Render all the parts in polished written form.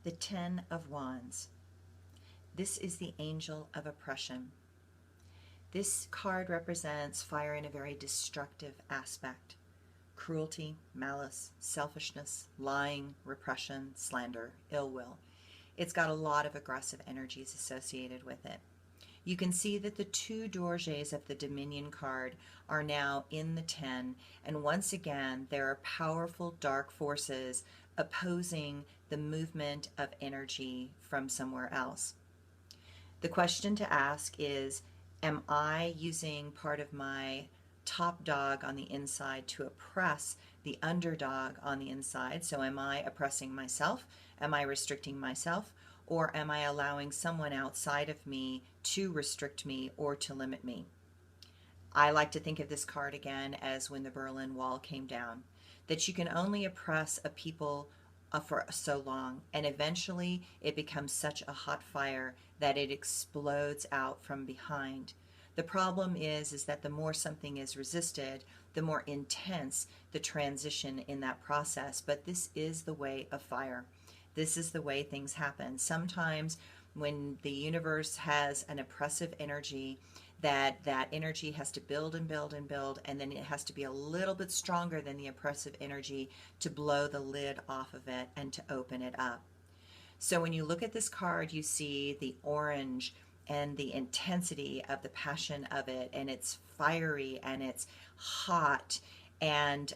The Ten of Wands. This is the angel of oppression. This card represents fire in a very destructive aspect. Cruelty, malice, selfishness, lying, repression, slander, ill will. It's got a lot of aggressive energies associated with it. You can see that the two Dorjes of the Dominion card are now in the 10, and once again there are powerful dark forces opposing the movement of energy from somewhere else. The question to ask is, am I using part of my top dog on the inside to oppress the underdog on the inside? So am I oppressing myself? Am I restricting myself? Or am I allowing someone outside of me to restrict me or to limit me? I like to think of this card again as when the Berlin Wall came down, that you can only oppress a people for so long, and eventually it becomes such a hot fire that it explodes out from behind. The problem is that the more something is resisted, the more intense the transition in that process. But this is the way of fire. This is the way things happen. Sometimes when the universe has an oppressive energy, that energy has to build and build and build, and then it has to be a little bit stronger than the oppressive energy to blow the lid off of it and to open it up. So when you look at this card, you see the orange and the intensity of the passion of it, and it's fiery and it's hot, and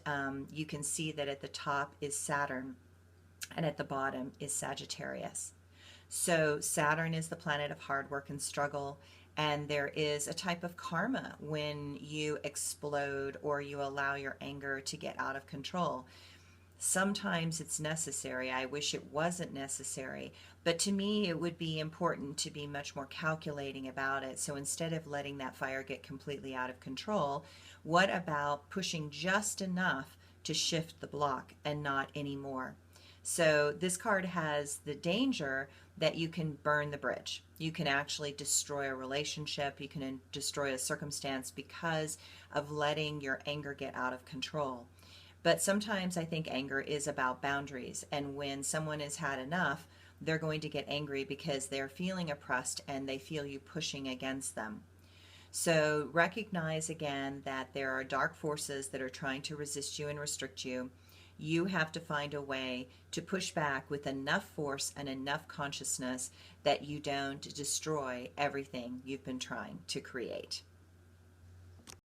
you can see that at the top is Saturn and at the bottom is Sagittarius. So Saturn is the planet of hard work and struggle, and there is a type of karma when you explode or you allow your anger to get out of control. Sometimes it's necessary. I wish it wasn't necessary, but to me it would be important to be much more calculating about it. So instead of letting that fire get completely out of control, what about pushing just enough to shift the block and not anymore? So this card has the danger that you can burn the bridge. You can actually destroy a relationship. You can destroy a circumstance because of letting your anger get out of control. But sometimes I think anger is about boundaries. And when someone has had enough, they're going to get angry because they're feeling oppressed and they feel you pushing against them. So recognize again that there are dark forces that are trying to resist you and restrict you. You have to find a way to push back with enough force and enough consciousness that you don't destroy everything you've been trying to create.